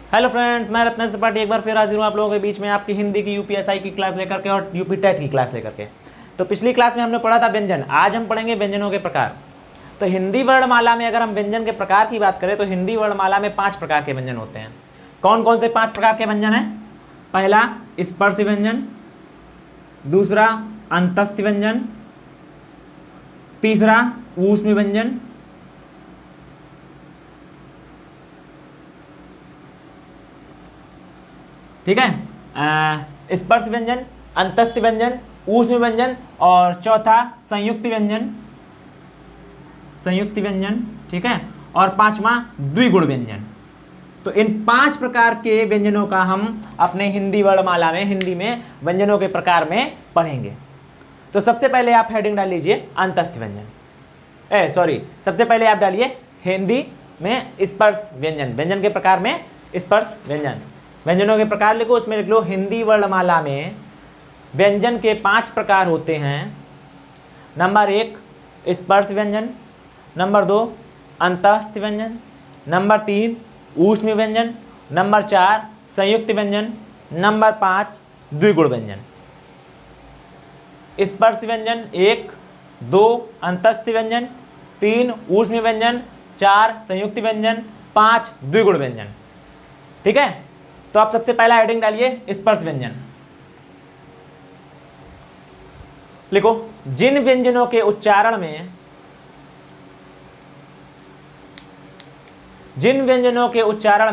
Hello friends, मैं रत्न त्रिपाठी एक बार फिर हाजिर हूँ आप लोगों के बीच में आपकी हिंदी की यूपीएसआई की क्लास लेकर के और यूपी टेट की क्लास लेकर के। तो पिछली क्लास में हमने पढ़ा था व्यंजन, आज हम पढ़ेंगे व्यंजनों के प्रकार। तो हिंदी वर्णमाला में अगर हम व्यंजन के प्रकार की बात करें तो हिंदी वर्णमाला में 5 प्रकार के व्यंजन होते हैं। कौन कौन से 5 प्रकार के व्यंजन हैं? पहला स्पर्श व्यंजन, दूसरा अंतस्थ व्यंजन, तीसरा ऊष्म व्यंजन, ठीक है, स्पर्श व्यंजन, अंतस्थ व्यंजन, ऊष्म व्यंजन और चौथा संयुक्त व्यंजन, ठीक है, और पांचवा द्विगुण व्यंजन। तो इन 5 प्रकार के व्यंजनों का हम अपने हिंदी वर्णमाला में हिंदी में व्यंजनों के प्रकार में पढ़ेंगे। तो सबसे पहले आप हेडिंग डाल लीजिए अंतस्थ व्यंजन, सबसे पहले आप डालिए हिंदी में स्पर्श व्यंजन, व्यंजन के प्रकार में स्पर्श व्यंजन। व्यंजनों के प्रकार लिखो, उसमें लिख लो हिंदी वर्णमाला में व्यंजन के 5 प्रकार होते हैं। नंबर 1 स्पर्श व्यंजन, नंबर 2 अंतस्थ व्यंजन, नंबर 3 ऊष्म व्यंजन, नंबर 4 संयुक्त व्यंजन, नंबर 5 द्विगुण व्यंजन। स्पर्श व्यंजन 1, 2 अंतस्थ व्यंजन, 3 ऊष्म व्यंजन, 4 संयुक्त व्यंजन, 5 द्विगुण व्यंजन। ठीक है, तो आप सबसे पहला हेडिंग डालिए स्पर्श व्यंजन। लिखो, जिन व्यंजनों के उच्चारण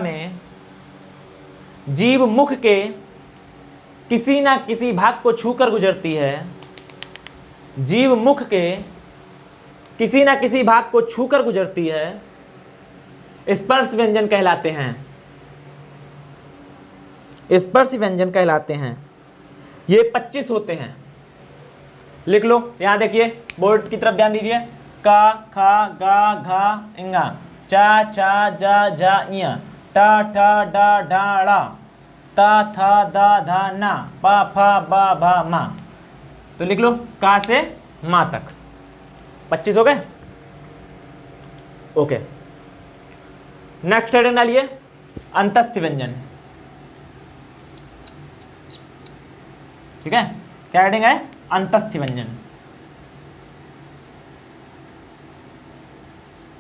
में जीभ मुख के किसी ना किसी भाग को छूकर गुजरती है, जीभ मुख के किसी ना किसी भाग को छूकर गुजरती है, स्पर्श व्यंजन कहलाते हैं। स्पर्श व्यंजन कहलाते हैं। ये 25 होते हैं, लिख लो। यहां देखिए, बोर्ड की तरफ ध्यान दीजिए। का, खा, गा, घा, इंगा, चा, छा, जा, जा, इया, टा, ठा, डा, ढा, ड़ा, ता, था, दा, धा, ना, पा, फा, बा, भा, मा। तो लिख लो का से मा तक 25 हो गए। ओके, नेक्स्ट हेडिंग डालिए अंतस्थ व्यंजन। ठीक है, क्या हेडिंग है? अंतस्थ व्यंजन।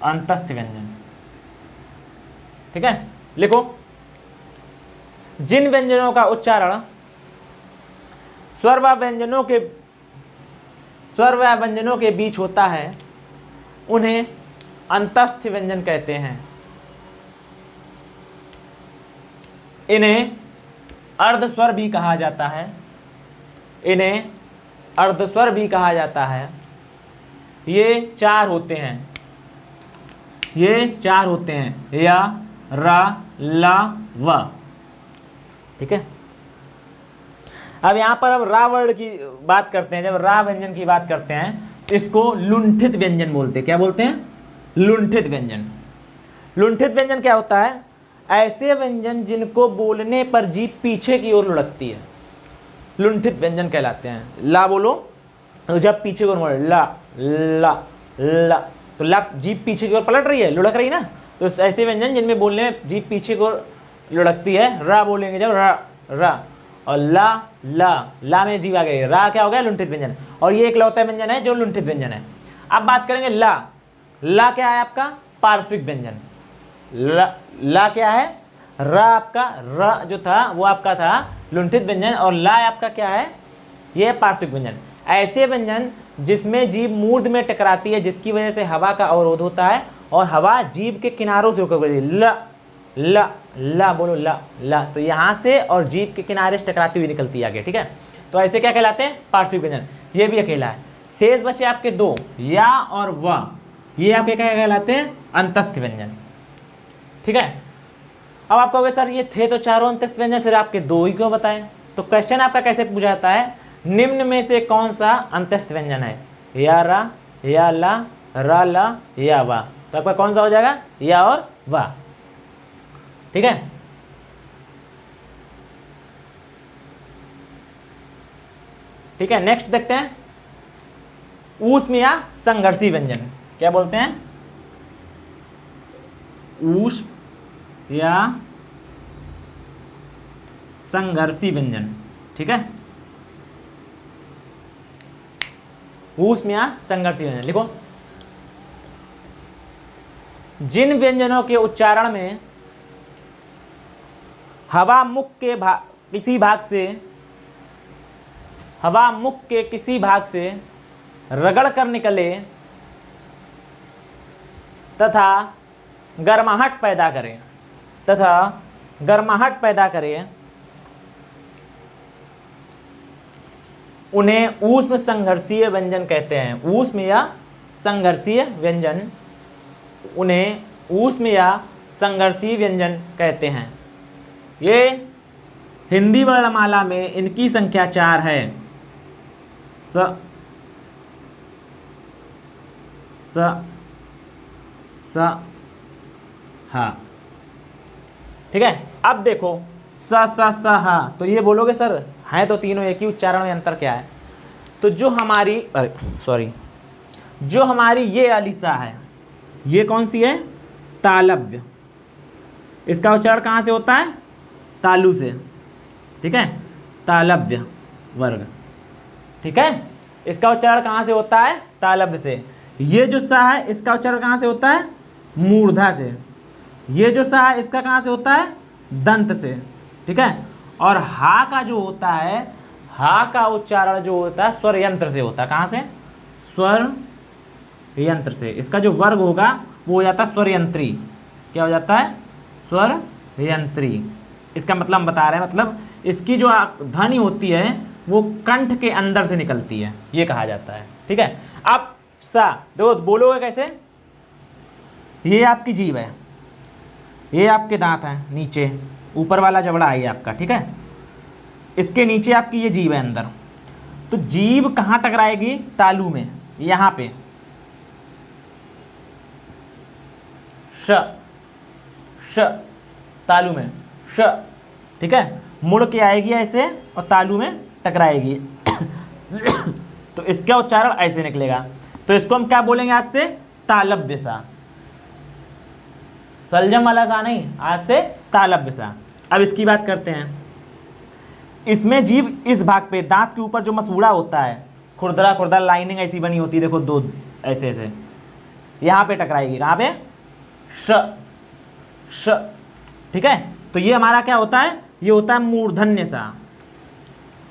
अंतस्थ व्यंजन, ठीक है, लिखो। जिन व्यंजनों का उच्चारण स्वर व व्यंजनों के बीच होता है उन्हें अंतस्थ व्यंजन कहते हैं। इन्हें अर्धस्वर भी कहा जाता है। ये 4 होते हैं, या, रा, ला, व। ठीक है, अब यहां पर रा वर्ड की बात करते हैं। जब रा व्यंजन की बात करते हैं इसको लुंठित व्यंजन बोलते हैं। क्या बोलते हैं? लुंठित व्यंजन। लुंठित व्यंजन क्या होता है? ऐसे व्यंजन जिनको बोलने पर जीभ पीछे की ओर लुढ़कती है, लुंठित व्यंजन कहलाते हैं। ला बोलो तो जब पीछे की ओर मुड़े, ला ला ला, तो ला जीभ पीछे की ओर पलट रही है, लुढ़क रही ना, तो ऐसे व्यंजन जिनमें बोलने में जीभ पीछे की ओर लुढ़कती है। रा बोलेंगे जब, रा रा, और ला ला में जीभ आ गई, रा क्या हो गया? लुंठित व्यंजन। और ये एक लौता व्यंजन है जो लुंठित व्यंजन है। अब बात करेंगे ला क्या है आपका? पार्श्विक व्यंजन। ला क्या है? रा आपका, र जो था वो आपका था लुंठित व्यंजन, और ला आपका क्या है? ये पार्श्विक व्यंजन। ऐसे व्यंजन जिसमें जीभ मूर्ध में टकराती है, जिसकी वजह से हवा का अवरोध होता है और हवा जीभ के किनारों से होकर ला ला बोलो, ला ला, तो यहां से और जीभ के किनारे से टकराती हुई निकलती है आगे। ठीक है, तो ऐसे क्या कहलाते हैं? पार्श्विक व्यंजन। ये भी अकेला है। शेष बचे आपके 2, या और व। ये आपके क्या कहलाते हैं? अंतस्थ व्यंजन। ठीक है, अब आप कहोगे सर ये थे तो चारों अंतस्थ व्यंजन, फिर आपके 2 ही क्यों बताएं? तो क्वेश्चन आपका कैसे पूछा जाता है? निम्न में से कौन सा अंतस्थ व्यंजन है? या रा, या ला, रा ला, या वा। तो आपका कौन सा हो जाएगा? या और वा। ठीक है, ठीक है, नेक्स्ट देखते हैं ऊष्म या संघर्षी व्यंजन। क्या बोलते हैं? ऊष्म या संघर्षी व्यंजन, ठीक है, ऊष्म या संघर्षी व्यंजन। लिखो, जिन व्यंजनों के उच्चारण में हवा मुख के किसी भाग से रगड़ कर निकले तथा गर्माहट पैदा करे उन्हें ऊष्म संघर्षीय व्यंजन कहते हैं। ऊष्म या संघर्षीय व्यंजन, उन्हें ऊष्म या संघर्षीय व्यंजन कहते हैं। ये हिंदी वर्णमाला में इनकी संख्या 4 है। स हा, ठीक है। अब देखो स हा, तो ये बोलोगे सर हैं तो तीनों एक ही, उच्चारण में अंतर क्या है? तो जो हमारी ये वाली सा है, ये कौन सी है? तालव्य। इसका उच्चारण कहाँ से होता है? तालु से, ठीक है, तालव्य वर्ग, ठीक है। इसका उच्चारण कहाँ से होता है? तालव्य से। ये जो सा है इसका उच्चारण कहाँ से होता है? मूर्धा से। ये जो सा है इसका कहाँ से होता है? दंत से, ठीक है। और हा का जो होता है, हा का उच्चारण जो होता है स्वर यंत्र से होता है। कहाँ से? स्वर यंत्र से। इसका जो वर्ग होगा वो हो जाता है स्वर यंत्री। क्या हो जाता है? स्वर यंत्री। इसका मतलब हम बता रहे हैं, मतलब इसकी जो ध्वनि होती है वो कंठ के अंदर से निकलती है, ये कहा जाता है, ठीक है। अब सा देखो, बोलोगे कैसे? ये आपकी जीभ है, ये आपके दांत हैं नीचे, ऊपर वाला जबड़ा है ये आपका, ठीक है। इसके नीचे आपकी ये जीभ है अंदर। तो जीभ कहाँ टकराएगी? तालू में, यहाँ पे श तालू में श, ठीक है। मुड़ के आएगी ऐसे और तालू में टकराएगी। तो इसका उच्चारण ऐसे निकलेगा। तो इसको हम क्या बोलेंगे आज से? तालव्य सा। सलजम वाला सा नहीं, आज से तालव्य सा। अब इसकी बात करते हैं। इसमें जीभ इस भाग पे दांत के ऊपर जो मसूड़ा होता है, खुरदरा खुरदरा लाइनिंग ऐसी बनी होती है, देखो दो ऐसे ऐसे, यहाँ पे टकराएगी। कहाँ पे? श, ठीक है। तो ये हमारा क्या होता है? ये होता है मूर्धन्य सा।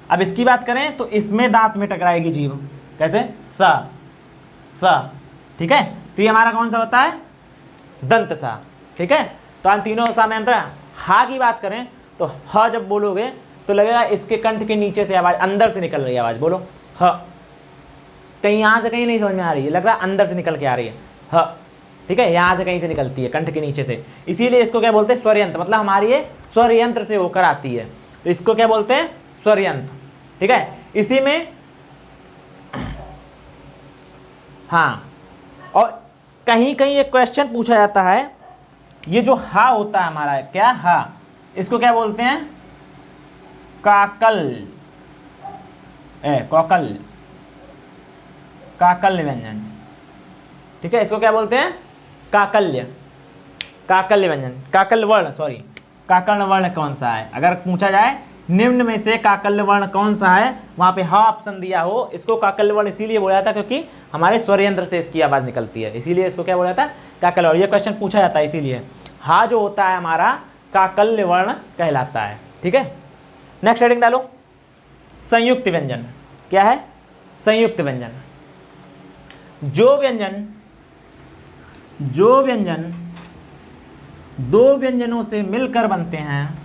अब इसकी बात करें तो इसमें दांत में टकराएगी जीभ, कैसे? सा, ठीक है। तो ये हमारा कौन सा होता है? दंत सा, ठीक है। तो इन तीनों सा में अंतर है। हा की बात करें तो ह जब बोलोगे तो लगेगा इसके कंठ के नीचे से आवाज, अंदर से निकल रही है आवाज। बोलो ह, कहीं यहाँ से कहीं नहीं समझ में आ रही है, लग रहा है अंदर से निकल के आ रही है ह, ठीक है। यहाँ से कहीं से निकलती है, कंठ के नीचे से। इसीलिए इसको क्या बोलते हैं? स्वर यंत्र। मतलब हमारी ये स्वर यंत्र से होकर आती है, तो इसको क्या बोलते हैं? स्वर यंत्र, ठीक है। इसी में हाँ, और कहीं कहीं एक क्वेश्चन पूछा जाता है, ये जो हा होता है हमारा, क्या हा, इसको क्या बोलते हैं? काकल, काकल्य व्यंजन, ठीक है। इसको क्या बोलते हैं? काकल्य व्यंजन। काकल्य वर्ण, सॉरी, काकल्य वर्ण कौन सा है? अगर पूछा जाए निम्न में से काकल्य वर्ण कौन सा है, वहां पे हा ऑप्शन दिया हो, इसको काकल्य वर्ण इसीलिए बोला जाता है क्योंकि हमारे स्वर यंत्र से इसकी आवाज निकलती है, इसीलिए इसको क्या बोला जाता है? काकल्य वर्ण। ये क्वेश्चन पूछा जाता है, इसीलिए हा जो होता है हमारा काकल्य वर्ण कहलाता है, ठीक है। नेक्स्ट हेडिंग डालो, संयुक्त व्यंजन। क्या है? संयुक्त व्यंजन। जो व्यंजन दो व्यंजनों से मिलकर बनते हैं,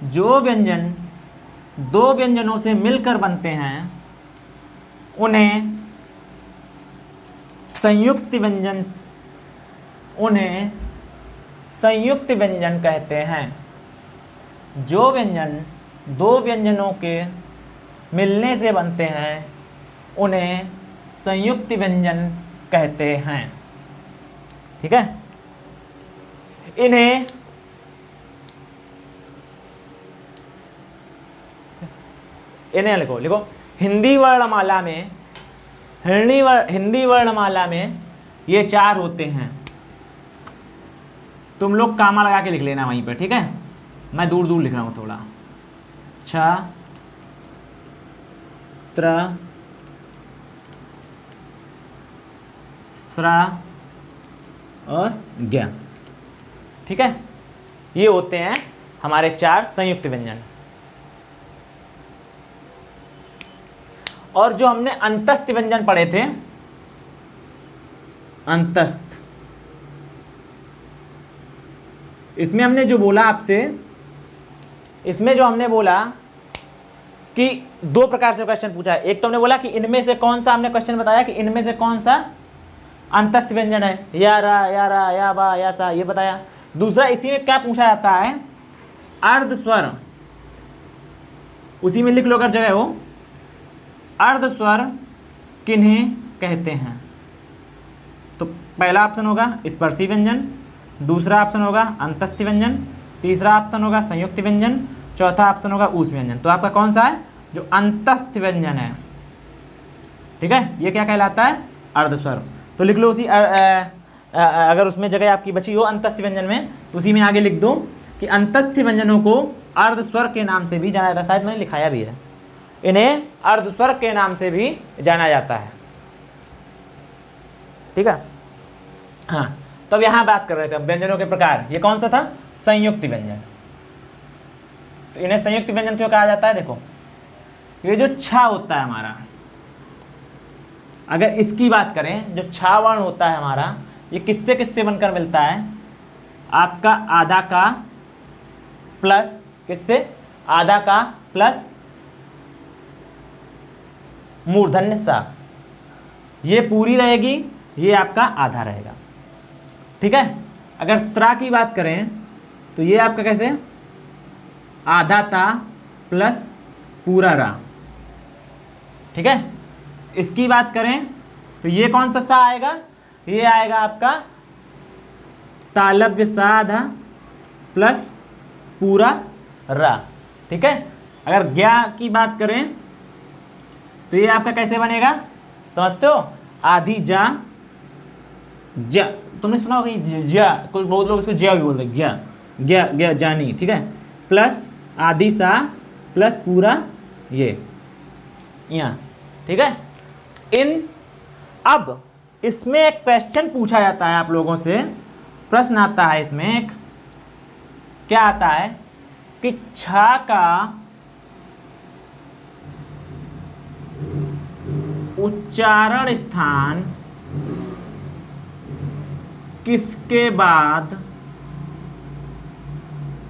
जो व्यंजन दो व्यंजनों से मिलकर बनते हैं, उन्हें संयुक्त व्यंजन कहते हैं। जो व्यंजन दो व्यंजनों के मिलने से बनते हैं, उन्हें संयुक्त व्यंजन कहते हैं, ठीक है। इन्हें लिखो हिंदी वर्णमाला में ये 4 होते हैं। तुम लोग कामा लगा के लिख लेना वहीं पर, ठीक है। मैं दूर दूर लिख रहा हूँ थोड़ा, छ त्र स्रा और ज्ञ। ठीक है, ये होते हैं हमारे 4 संयुक्त व्यंजन। और जो हमने अंतस्थ व्यंजन पढ़े थे, अंतस्थ, इसमें हमने जो बोला आपसे, इसमें जो हमने बोला कि 2 प्रकार से क्वेश्चन पूछा है। एक तो हमने बोला कि इनमें से कौन सा, हमने क्वेश्चन बताया कि इनमें से कौन सा अंतस्थ व्यंजन है, या रा, या रा, या बा, या सा, ये बताया। दूसरा, इसी में क्या पूछा जाता है, अर्ध स्वर, उसी में लिख लो अगर जगह हो, अर्ध स्वर किन्हें कहते हैं। तो पहला ऑप्शन होगा स्पर्शी व्यंजन, दूसरा ऑप्शन होगा अंतस्थ व्यंजन, तीसरा ऑप्शन होगा संयुक्त व्यंजन, चौथा ऑप्शन होगा ऊष्म व्यंजन। तो आपका कौन सा है, जो अंतस्थ व्यंजन है। ठीक है, ये क्या कहलाता है, अर्ध स्वर। तो लिख लो उसी, अगर उसमें जगह आपकी बची हो अंतस्थ व्यंजन में, तो उसी में आगे लिख दो कि अंतस्थ व्यंजनों को अर्ध स्वर के नाम से भी जाना जाता है। शायद मैंने लिखाया भी है, इन्हें अर्ध स्वर के नाम से भी जाना जाता है। ठीक है, हाँ। तो अब यहाँ बात कर रहे थे व्यंजनों के प्रकार, ये कौन सा था, संयुक्त व्यंजन। तो इन्हें संयुक्त व्यंजन क्यों कहा जाता है, देखो ये जो छ होता है हमारा, अगर इसकी बात करें, जो छ वर्ण होता है हमारा, ये किससे किससे बनकर मिलता है, आपका आधा का प्लस किससे, आधा का प्लस मूर्धन्य सा, ये पूरी रहेगी, ये आपका आधा रहेगा। ठीक है, अगर त्रा की बात करें तो ये आपका कैसे, आधा ता प्लस पूरा रा। ठीक है, इसकी बात करें तो ये कौन सा सा आएगा, ये आएगा आपका तालव्य सा आधा प्लस पूरा रा। ठीक है, अगर ज्ञा की बात करें तो ये आपका कैसे बनेगा, समझते हो, आधी जा, जा, तुमने सुना होगा जा, कुछ बहुत लोग इसको ज्या भी बोलते हैं, ज्या, ज्ञा, ज्ञा, जानी। ठीक है, प्लस आधी सा प्लस पूरा ये यहाँ। ठीक है, अब इसमें एक क्वेश्चन पूछा जाता है आप लोगों से, प्रश्न आता है इसमें एक, क्या आता है कि छ का उच्चारण स्थान किसके बाद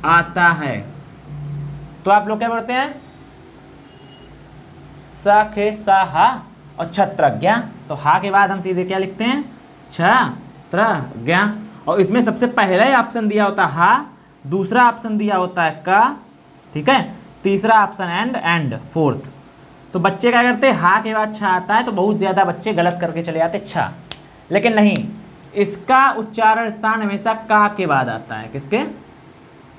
आता है। तो आप लोग क्या पढ़ते हैं, सा खे सा हा और छत्रज्ञा। तो हा के बाद हम सीधे क्या लिखते हैं, छत्रज्ञा। और इसमें सबसे पहला ही ऑप्शन दिया होता है हा, दूसरा ऑप्शन दिया होता है का, ठीक है, तीसरा ऑप्शन एंड फोर्थ। तो बच्चे क्या करते हैं, हा के बाद छ आता है तो बहुत ज़्यादा बच्चे गलत करके चले जाते छ, लेकिन नहीं, इसका उच्चारण स्थान हमेशा का के बाद आता है। किसके,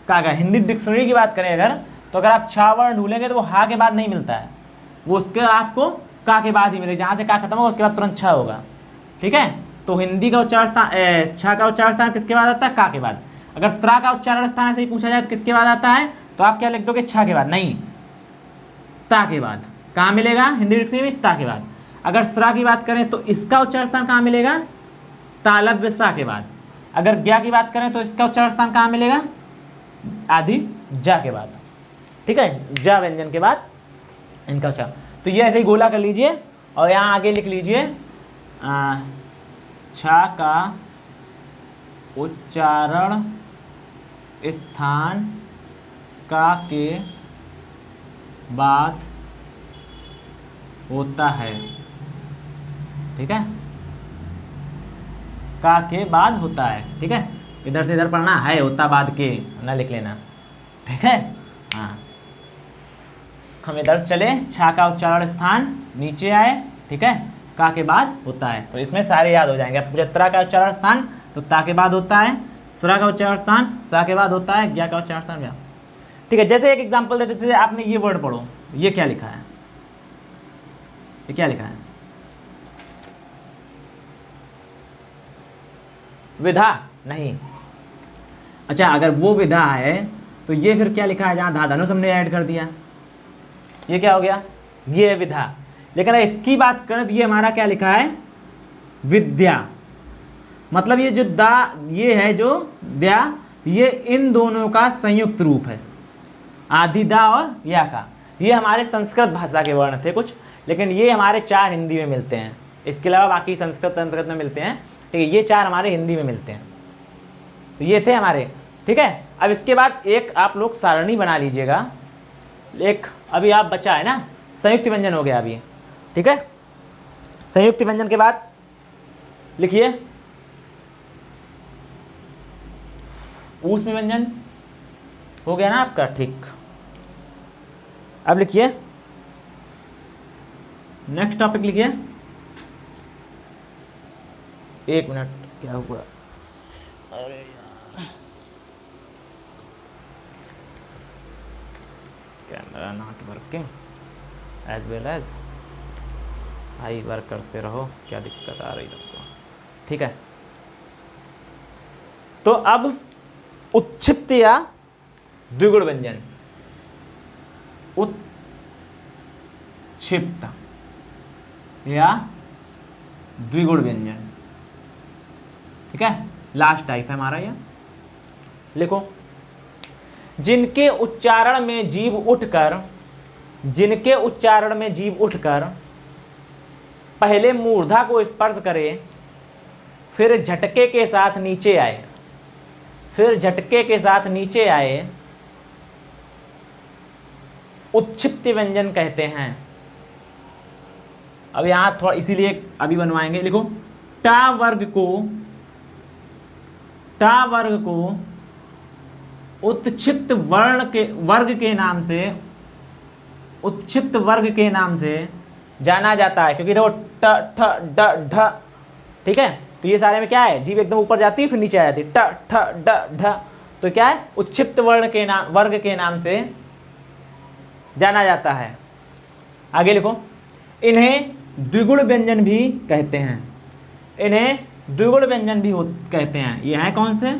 का। हिंदी डिक्शनरी की बात करें अगर, तो अगर आप छ वर्ण ढूंढेंगे तो वो हा के बाद नहीं मिलता है, वो उसके आपको का के बाद ही मिलेगा, जहाँ से का खत्म होगा उसके बाद तुरंत छ होगा। ठीक है, तो हिंदी का उच्चारण स्थान, छ का उच्चारण स्थान किसके बाद आता है, का के बाद। अगर त्रा का उच्चारण स्थान ऐसे ही पूछा जाए तो किसके बाद आता है, तो आप क्या लिख दोगे, छ के बाद, नहीं, ता के बाद। कहाँ मिलेगा, हिंदी डिक्शनरी में ता के बाद। अगर स्रा की बात करें तो इसका उच्चारण स्थान कहाँ मिलेगा, तालव्य सा के बाद। अगर ज्ञा की बात करें तो इसका उच्चारण स्थान कहाँ मिलेगा, आदि जा के बाद। ठीक है, जा व्यंजन के बाद इनका उच्चारण। तो ये ऐसे ही गोला कर लीजिए और यहाँ आगे लिख लीजिए छ का उच्चारण स्थान का के बाद होता है। ठीक है, का के बाद होता है। ठीक है, इधर से इधर पढ़ना है, होता बाद के ना लिख लेना। ठीक है, हाँ, हम इधर से चले, छा का उच्चारण स्थान नीचे आए, ठीक है, का के बाद होता है, तो इसमें सारे याद हो जाएंगे। अब त्रा का उच्चारण स्थान तो ता के बाद होता है, स्रा का उच्चारण स्थान सा के बाद होता है, ज्ञा का उच्चारण स्थान ज्ञा। ठीक है, जैसे एक एग्जांपल देते, जैसे आपने ये वर्ड पढ़ो, ये क्या लिखा है, ये क्या लिखा है, विधा नहीं। अच्छा, अगर वो विधा है तो ये फिर क्या लिखा है, जहाँ धा धनुष हमने ऐड कर दिया, ये क्या हो गया, ये है विधा। लेकिन इसकी बात करें तो ये हमारा क्या लिखा है, विद्या। मतलब ये जो दा, ये है जो द्या, ये इन दोनों का संयुक्त रूप है, आदि दा और या का। ये हमारे संस्कृत भाषा के वर्ण थे कुछ, लेकिन ये हमारे 4 हिंदी में मिलते हैं। इसके अलावा बाकी संस्कृत में मिलते हैं, ठीक है। ये 4 हमारे हिंदी में मिलते हैं, तो ये थे हमारे, ठीक है। अब इसके बाद एक आप लोग सारणी बना लीजिएगा, एक अभी आप बचा है ना, संयुक्त व्यंजन हो गया अभी, ठीक है। संयुक्त व्यंजन के बाद लिखिए ऊष्म व्यंजन, हो गया ना आपका, ठीक। अब लिखिए नेक्स्ट टॉपिक, लिखिए, एक मिनट, क्या हुआ, अरे यार camera not working as well as I work करते रहो, क्या दिक्कत आ रही तुमको, ठीक है। तो अब उत्क्षिप्त या द्विगुण व्यंजन, उत्क्षिप्त या द्विगुण व्यंजन, ठीक है। लास्ट टाइप है हमारा यह, लिखो, जिनके उच्चारण में जीभ उठकर, जिनके उच्चारण में जीभ उठकर पहले मूर्धा को स्पर्श करे, फिर झटके के साथ नीचे आए, फिर झटके के साथ नीचे आए, उत्क्षिप्त व्यंजन कहते हैं। अब यहां थोड़ा इसीलिए अभी बनवाएंगे, लिखो, टा वर्ग को उत्क्षिप्त वर्ग के नाम से, उत्क्षिप्त वर्ग के नाम से जाना जाता है, क्योंकि देखो ट ठ ड ढ, ठीक है। तो ये सारे में क्या है, जीभ एकदम ऊपर जाती है फिर नीचे आ जाती है, ट ठ ड ढ, तो क्या है, उत्क्षिप्त वर्ग के नाम से जाना जाता है। आगे लिखो, इन्हें द्विगुण व्यंजन भी कहते हैं, इन्हें द्विगुण व्यंजन भी कहते हैं। ये हैं कौन से,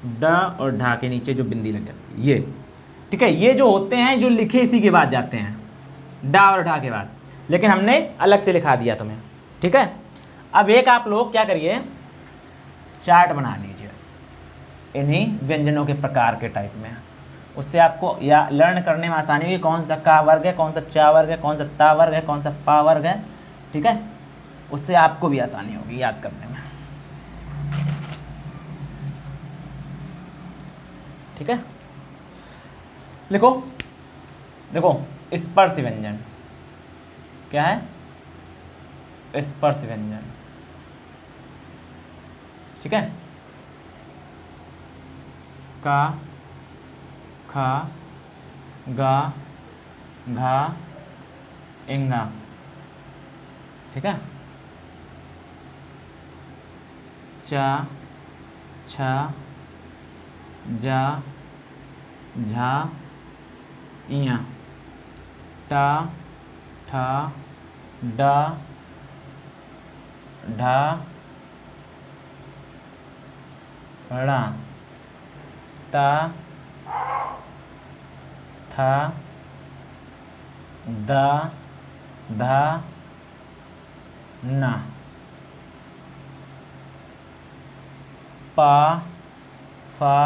ड और ढा के नीचे जो बिंदी लग जाती है, ये, ठीक है। ये जो होते हैं जो लिखे इसी के बाद जाते हैं, डा और ढा के बाद, लेकिन हमने अलग से लिखा दिया तुम्हें, ठीक है। अब एक आप लोग क्या करिए, चार्ट बना लीजिए इन्हीं व्यंजनों के प्रकार के टाइप में, उससे आपको या लर्न करने में आसानी होगी, कौन सा का वर्ग है, कौन सा चा वर्ग है, कौन सा ता वर्ग है, कौन सा पा वर्ग है, ठीक है। उससे आपको भी आसानी होगी याद करने में, ठीक है। लिखो, देखो, स्पर्श व्यंजन क्या है, स्पर्श व्यंजन, ठीक है। का, खा, गा, घा, इंगा, ठीक है। चा, छा, जा, झा, इया, टा, ठा, डा, ढा, ड़ा, ता, था, दा, धा, ना, पा, फा,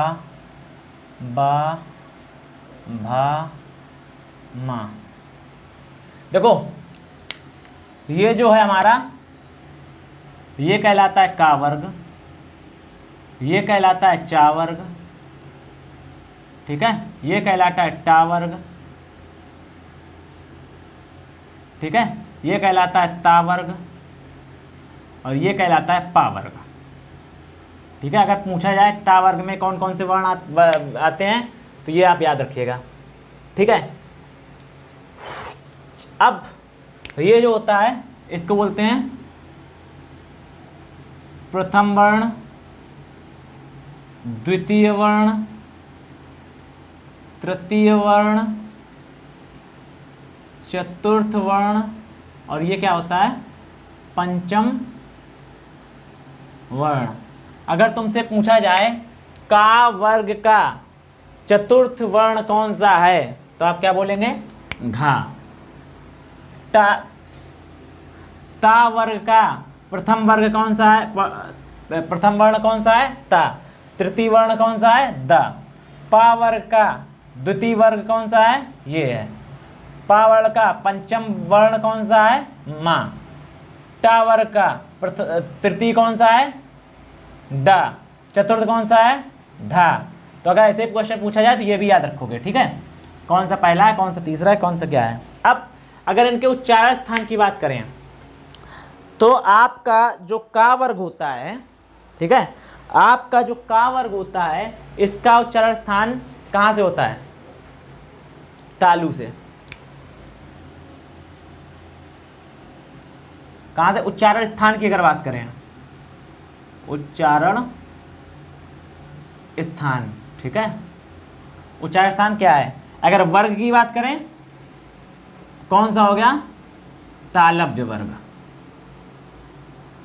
बा, भा, मा। देखो ये जो है हमारा, ये कहलाता है का वर्ग, ये कहलाता है चा वर्ग, ठीक है। ये कहलाता है टा वर्ग, ठीक है। ये कहलाता है ता वर्ग, और ये कहलाता है पा वर्ग, ठीक है। अगर पूछा जाए ता वर्ग में कौन कौन से वर्ण आते हैं तो ये आप याद रखिएगा, ठीक है। अब ये जो होता है इसको बोलते हैं प्रथम वर्ण, द्वितीय वर्ण, तृतीय वर्ण, चतुर्थ वर्ण, और ये क्या होता है, पंचम वर्ण। अगर तुमसे पूछा जाए का वर्ग का चतुर्थ वर्ण कौन सा है? तो आप क्या बोलेंगे? घा। ता वर्ग का प्रथम वर्ग कौन सा है? प्रथम वर्ण कौन सा है? ता। तृतीय वर्ण कौन सा है? द। पा वर्ग का द्वितीय वर्ग कौन सा है? ये है। पा वर्ग का पंचम वर्ण कौन सा है? मा। टा वर्ग का तृतीय कौन सा है? ड। चतुर्थ कौन सा है? धा। तो अगर ऐसे क्वेश्चन पूछा जाए तो ये भी याद रखोगे, ठीक है? कौन सा पहला है, कौन सा तीसरा है, कौन सा क्या है। अब अगर इनके उच्चारण स्थान की बात करें तो आपका जो का वर्ग होता है, ठीक है, आपका जो का वर्ग होता है इसका उच्चारण स्थान कहां से होता है? तालु से। कहां से? उच्चारण स्थान की अगर बात करें, उच्चारण स्थान, ठीक है। उच्चारण स्थान क्या है? अगर वर्ग की बात करें कौन सा हो गया? तालव्य वर्ग,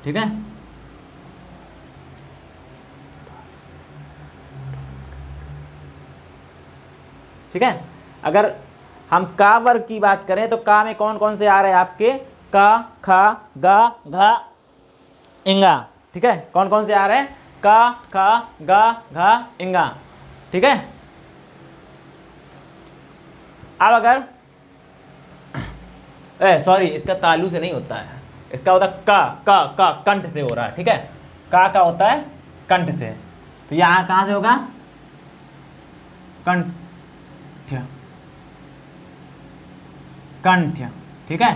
ठीक है। ठीक है, अगर हम का वर्ग की बात करें तो का में कौन कौन से आ रहे हैं आपके? का, खा, गा, घा, इंगा, ठीक है। कौन कौन से आ रहे हैं? का, खा, गा, घा, इंगा, ठीक है। अब अगर सॉरी, इसका तालु से नहीं होता है, इसका होता है का कंठ से हो रहा है, ठीक है। का होता है कंठ से, तो यहां कहां से होगा? कंठ, ठीक है।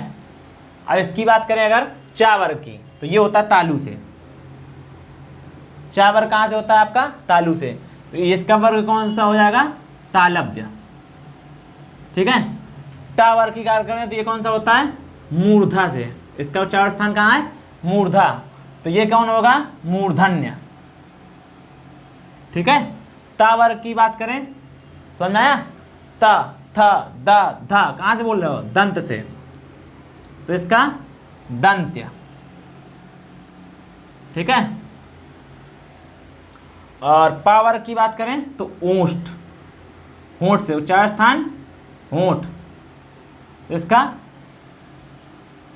अब इसकी बात करें अगर चा वर्ग की तो ये होता है तालु से। चा वर्ग कहां से होता है आपका? तालु से। तो इसका वर्ग कौन सा हो जाएगा? तालव्य, ठीक है। टा वर्ग की बात करें तो ये कौन सा होता है? मूर्धा से। इसका उच्चारण स्थान कहां है? मूर्धा, तो ये कौन होगा? मूर्धन्य, ठीक है। ता वर्ग की बात करें, समझ आया? ता, थ, द, धा, कहां से बोल रहे हो? दंत से, तो इसका दंत्य, ठीक है। और पा वर्ग की बात करें तो ओष्ठ, होंठ से, उच्चारण स्थान होंठ, तो इसका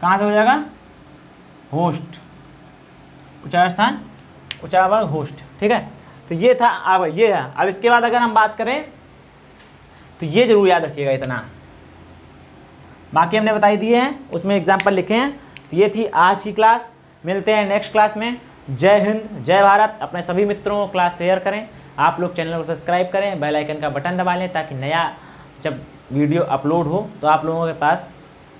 कहां से हो जाएगा? होष्ठ, उच्चारण स्थान उच्चारण वर्ग होष्ठ, ठीक है। तो ये था। अब ये है। अब इसके बाद अगर हम बात करें तो ये जरूर याद रखिएगा इतना, बाकी हमने बताई दिए हैं, उसमें एग्जाम्पल लिखे हैं। तो ये थी आज की क्लास। मिलते हैं नेक्स्ट क्लास में। जय हिंद, जय भारत। अपने सभी मित्रों को क्लास शेयर करें। आप लोग चैनल को सब्सक्राइब करें, बेल आइकन का बटन दबा लें ताकि नया जब वीडियो अपलोड हो तो आप लोगों के पास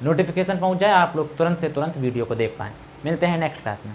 नोटिफिकेशन पहुंच जाए, आप लोग तुरंत से तुरंत वीडियो को देख पाएँ। मिलते हैं नेक्स्ट क्लास में।